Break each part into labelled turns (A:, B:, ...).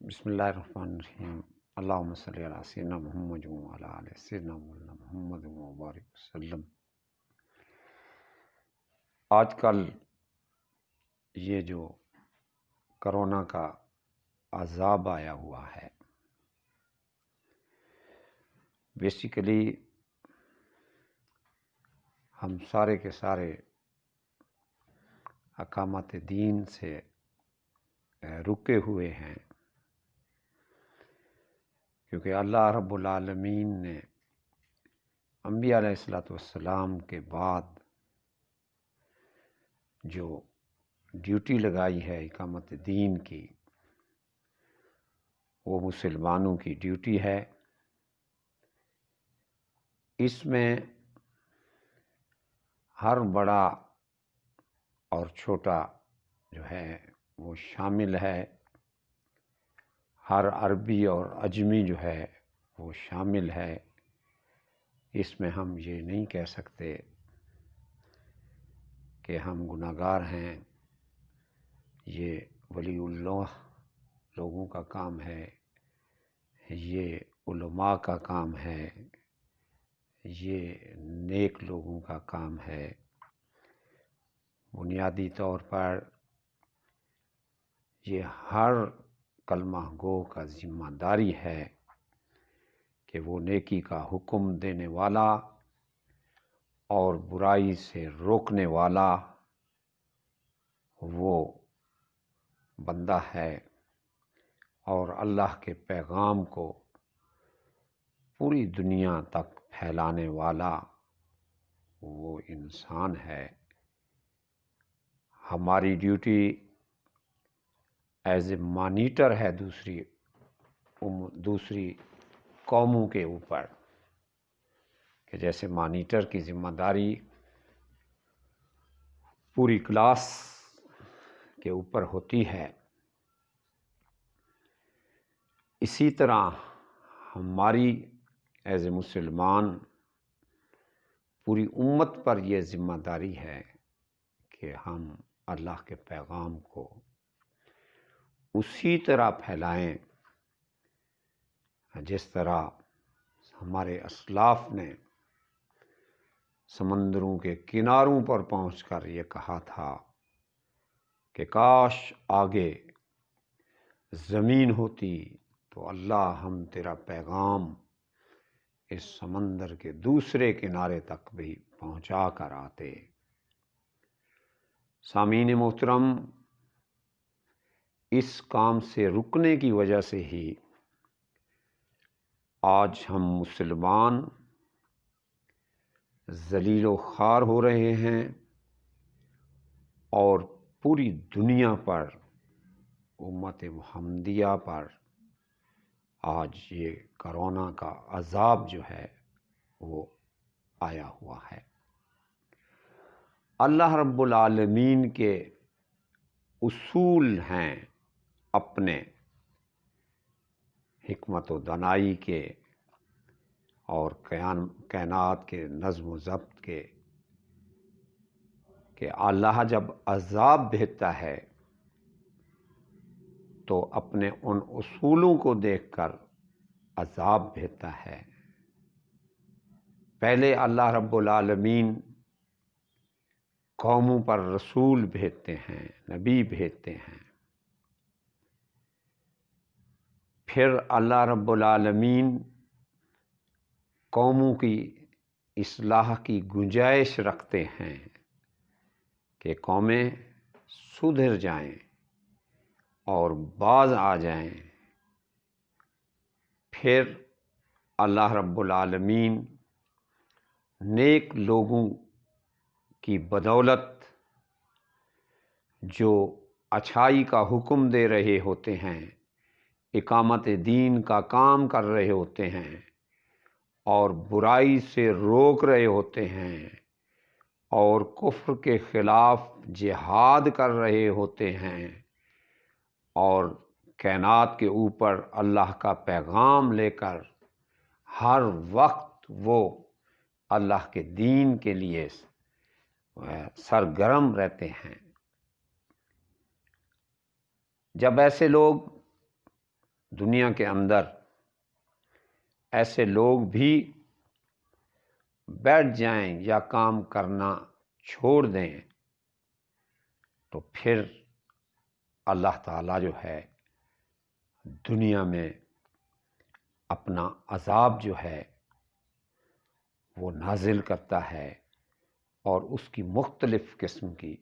A: بسم اللہ الرحمن الرحیم۔ اللہم صلی علی سیدنا محمد وعلی آل سیدنا مولانا محمد وبارک وسلم۔ آج کل یہ جو کرونا کا عذاب آیا ہوا ہے، بیسیکلی ہم سارے کے سارے اقامت دین سے رکے ہوئے ہیں، کیونکہ اللہ رب العالمین نے انبیاء علیہ السلام کے بعد جو ڈیوٹی لگائی ہے اقامت دین کی، وہ مسلمانوں کی ڈیوٹی ہے۔ اس میں ہر بڑا اور چھوٹا جو ہے وہ شامل ہے، ہر عربی اور عجمی جو ہے وہ شامل ہے۔ اس میں ہم یہ نہیں کہہ سکتے کہ ہم گناہگار ہیں، یہ ولی اللہ لوگوں کا کام ہے، یہ علماء کا کام ہے، یہ نیک لوگوں کا کام ہے۔ بنیادی طور پر یہ ہر کلمہ گو کا ذمہ داری ہے کہ وہ نیکی کا حکم دینے والا اور برائی سے روکنے والا وہ بندہ ہے، اور اللہ کے پیغام کو پوری دنیا تک پھیلانے والا وہ انسان ہے۔ ہماری ڈیوٹی ایز اے مانیٹر ہے دوسری قوموں کے اوپر، کہ جیسے مانیٹر کی ذمہ داری پوری کلاس کے اوپر ہوتی ہے، اسی طرح ہماری ایز اے مسلمان پوری امت پر یہ ذمہ داری ہے کہ ہم اللہ کے پیغام کو اسی طرح پھیلائیں جس طرح ہمارے اسلاف نے سمندروں کے کناروں پر پہنچ کر یہ کہا تھا کہ کاش آگے زمین ہوتی تو اللہ ہم تیرا پیغام اس سمندر کے دوسرے کنارے تک بھی پہنچا کر آتے۔ سامعین محترم، اس کام سے رکنے کی وجہ سے ہی آج ہم مسلمان ذلیل و خوار ہو رہے ہیں، اور پوری دنیا پر امت محمدیہ پر آج یہ کرونا کا عذاب جو ہے وہ آیا ہوا ہے۔ اللہ رب العالمین کے اصول ہیں اپنے حکمت و دانائی کے اور کائنات کے نظم و ضبط کے، کہ اللہ جب عذاب بھیجتا ہے تو اپنے ان اصولوں کو دیکھ کر عذاب بھیجتا ہے۔ پہلے اللہ رب العالمین قوموں پر رسول بھیجتے ہیں، نبی بھیجتے ہیں، پھر اللہ رب العالمین قوموں کی اصلاح کی گنجائش رکھتے ہیں کہ قومیں سدھر جائیں اور باز آ جائیں۔ پھر اللہ رب العالمین نیک لوگوں کی بدولت جو اچھائی کا حکم دے رہے ہوتے ہیں، اقامت دین کا کام کر رہے ہوتے ہیں اور برائی سے روک رہے ہوتے ہیں اور کفر کے خلاف جہاد کر رہے ہوتے ہیں اور کائنات کے اوپر اللہ کا پیغام لے کر ہر وقت وہ اللہ کے دین کے لیے سرگرم رہتے ہیں، جب ایسے لوگ دنیا کے اندر ایسے لوگ بھی بیٹھ جائیں یا کام کرنا چھوڑ دیں تو پھر اللہ تعالیٰ جو ہے دنیا میں اپنا عذاب جو ہے وہ نازل کرتا ہے، اور اس کی مختلف قسم کی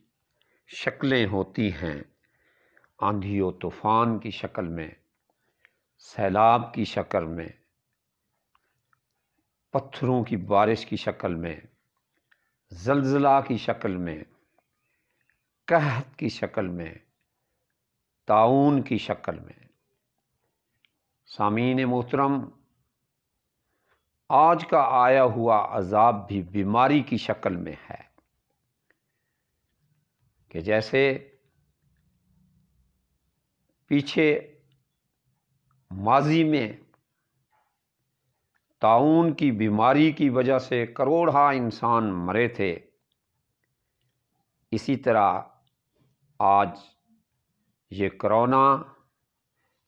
A: شکلیں ہوتی ہیں، آندھی و طوفان کی شکل میں، سیلاب کی شکل میں، پتھروں کی بارش کی شکل میں، زلزلہ کی شکل میں، قحط کی شکل میں، طاعون کی شکل میں۔ سامعین محترم، آج کا آیا ہوا عذاب بھی بیماری کی شکل میں ہے کہ جیسے پیچھے ماضی میں طاعون کی بیماری کی وجہ سے کروڑہا انسان مرے تھے، اسی طرح آج یہ کرونا،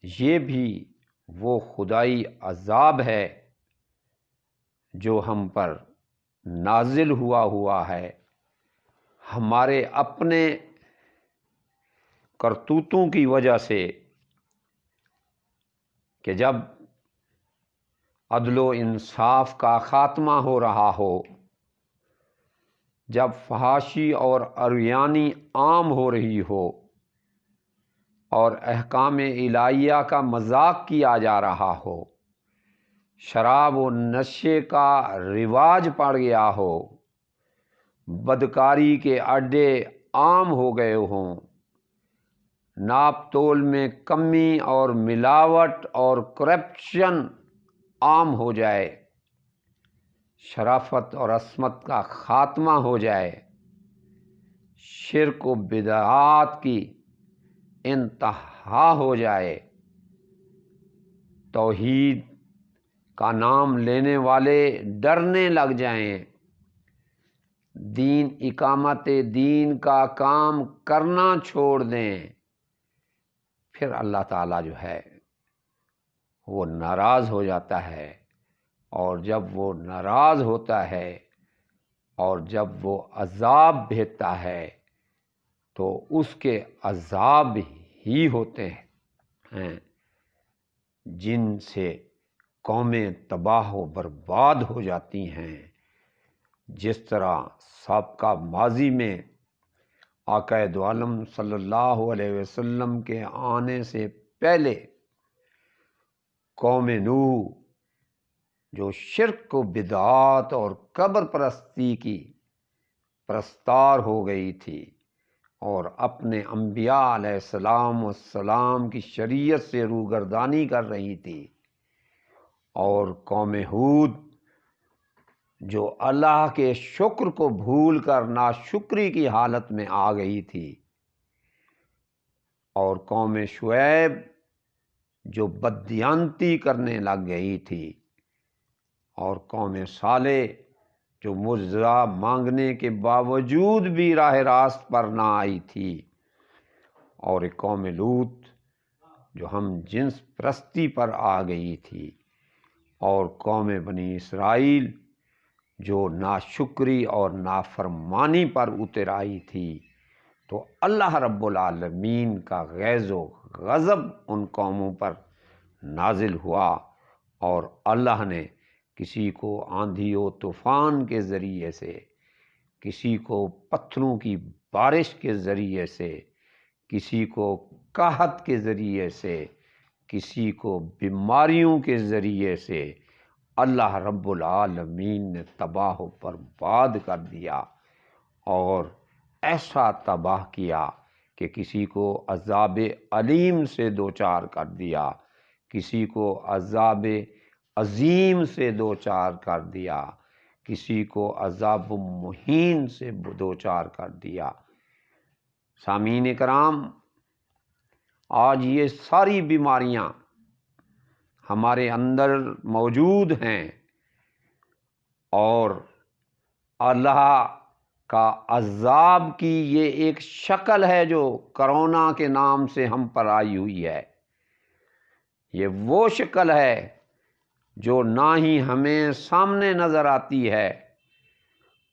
A: یہ بھی وہ خدائی عذاب ہے جو ہم پر نازل ہوا ہے، ہمارے اپنے کرتوتوں کی وجہ سے، کہ جب عدل و انصاف کا خاتمہ ہو رہا ہو، جب فحاشی اور عریانی عام ہو رہی ہو اور احکام الہیہ کا مذاق کیا جا رہا ہو، شراب و نشے کا رواج پڑ گیا ہو، بدکاری کے اڈے عام ہو گئے ہوں، ناپ تول میں کمی اور ملاوٹ اور کرپشن عام ہو جائے، شرافت اور عصمت کا خاتمہ ہو جائے، شرک و بدعات کی انتہا ہو جائے، توحید کا نام لینے والے ڈرنے لگ جائیں، دین اقامت دین کا کام کرنا چھوڑ دیں، پھر اللہ تعالیٰ جو ہے وہ ناراض ہو جاتا ہے، اور جب وہ ناراض ہوتا ہے اور جب وہ عذاب بھیجتا ہے تو اس کے عذاب ہی ہوتے ہیں جن سے قومیں تباہ و برباد ہو جاتی ہیں۔ جس طرح سابقہ ماضی میں آقا دو عالم صلی اللہ علیہ وسلم کے آنے سے پہلے قوم نوح جو شرک و بدعات اور قبر پرستی کی پرستار ہو گئی تھی اور اپنے انبیاء علیہ السلام کی شریعت سے روگردانی کر رہی تھی، اور قوم ہود جو اللہ کے شکر کو بھول کر ناشکری کی حالت میں آ گئی تھی، اور قوم شعیب جو بددیانتی کرنے لگ گئی تھی، اور قوم صالح جو معجزہ مانگنے کے باوجود بھی راہ راست پر نہ آئی تھی، اور ایک قوم لوط جو ہم جنس پرستی پر آ گئی تھی، اور قوم بنی اسرائیل جو ناشکری اور نافرمانی پر اتر آئی تھی، تو اللہ رب العالمین کا غیظ و غضب ان قوموں پر نازل ہوا، اور اللہ نے کسی کو آندھی و طوفان کے ذریعے سے، کسی کو پتھروں کی بارش کے ذریعے سے، کسی کو قحط کے ذریعے سے، کسی کو بیماریوں کے ذریعے سے اللہ رب العالمین نے تباہ و برباد کر دیا، اور ایسا تباہ کیا کہ کسی کو عذاب علیم سے دوچار کر دیا، کسی کو عذاب عظیم سے دوچار کر دیا، کسی کو عذاب مہین سے دوچار کر دیا۔ سامعین کرام، آج یہ ساری بیماریاں ہمارے اندر موجود ہیں، اور اللہ کا عذاب کی یہ ایک شکل ہے جو کرونا کے نام سے ہم پر آئی ہوئی ہے۔ یہ وہ شکل ہے جو نہ ہی ہمیں سامنے نظر آتی ہے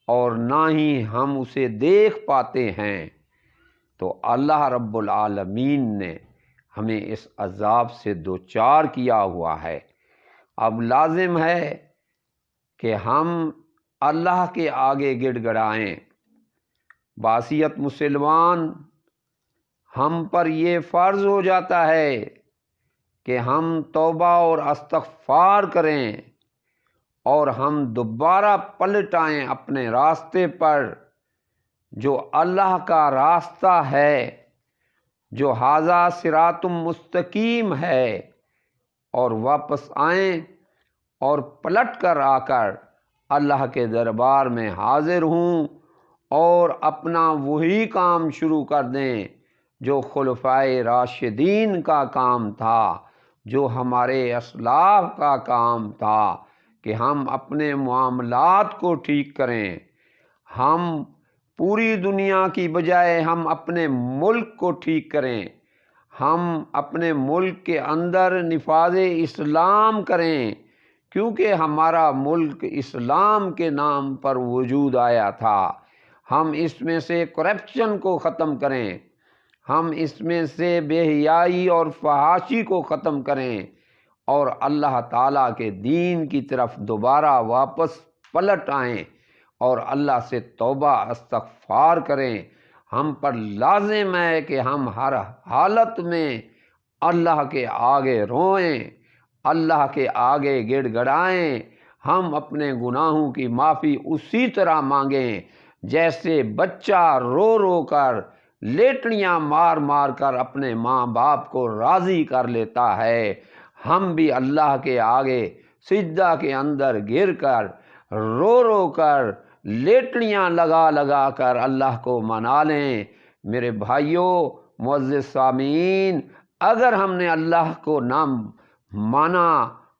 A: اور نہ ہی ہم اسے دیکھ پاتے ہیں، تو اللہ رب العالمین نے ہمیں اس عذاب سے دوچار کیا ہوا ہے۔ اب لازم ہے کہ ہم اللہ کے آگے گڑ گڑائیں۔ بحیثیت مسلمان ہم پر یہ فرض ہو جاتا ہے کہ ہم توبہ اور استغفار کریں اور ہم دوبارہ پلٹ آئیں اپنے راستے پر جو اللہ کا راستہ ہے، جو ھذا صراط مستقیم ہے، اور واپس آئیں اور پلٹ کر آ کر اللہ کے دربار میں حاضر ہوں اور اپنا وہی کام شروع کر دیں جو خلفائے راشدین کا کام تھا، جو ہمارے اسلاف کا کام تھا، کہ ہم اپنے معاملات کو ٹھیک کریں۔ ہم پوری دنیا کی بجائے ہم اپنے ملک کو ٹھیک کریں، ہم اپنے ملک کے اندر نفاذ اسلام کریں، کیونکہ ہمارا ملک اسلام کے نام پر وجود آیا تھا۔ ہم اس میں سے کرپشن کو ختم کریں، ہم اس میں سے بے حیائی اور فحاشی کو ختم کریں اور اللہ تعالیٰ کے دین کی طرف دوبارہ واپس پلٹ آئیں اور اللہ سے توبہ استغفار کریں۔ ہم پر لازم ہے کہ ہم ہر حالت میں اللہ کے آگے روئیں، اللہ کے آگے گڑ گڑائیں، ہم اپنے گناہوں کی معافی اسی طرح مانگیں جیسے بچہ رو رو کر لیٹڑیاں مار مار کر اپنے ماں باپ کو راضی کر لیتا ہے۔ ہم بھی اللہ کے آگے سجدہ کے اندر گر کر رو رو کر لیٹڑیاں لگا لگا کر اللہ کو منا لیں۔ میرے بھائیوں، معزز سامعین، اگر ہم نے اللہ کو نہ مانا،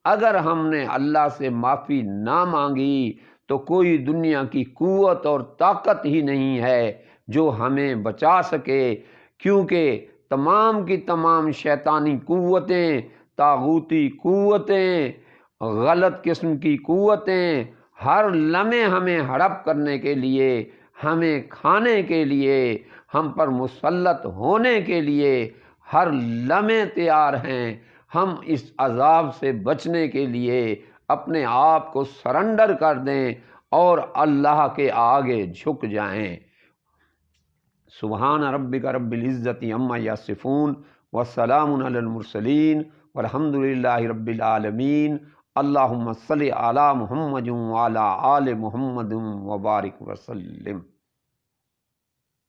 A: اگر ہم نے اللہ سے معافی نہ مانگی، تو کوئی دنیا کی قوت اور طاقت ہی نہیں ہے جو ہمیں بچا سکے، کیونکہ تمام کی تمام شیطانی قوتیں، طاغوتی قوتیں، غلط قسم کی قوتیں ہر لمحے ہمیں ہڑپ کرنے کے لیے، ہمیں کھانے کے لیے، ہم پر مسلط ہونے کے لیے ہر لمحے تیار ہیں۔ ہم اس عذاب سے بچنے کے لیے اپنے آپ کو سرنڈر کر دیں اور اللہ کے آگے جھک جائیں۔ سبحان ربک رب العزت عما یصفون وسلام علی المرسلین والحمد للہ رب العالمین۔ اللہم صلی علی محمد وعلی آل محمد وبارک وسلم۔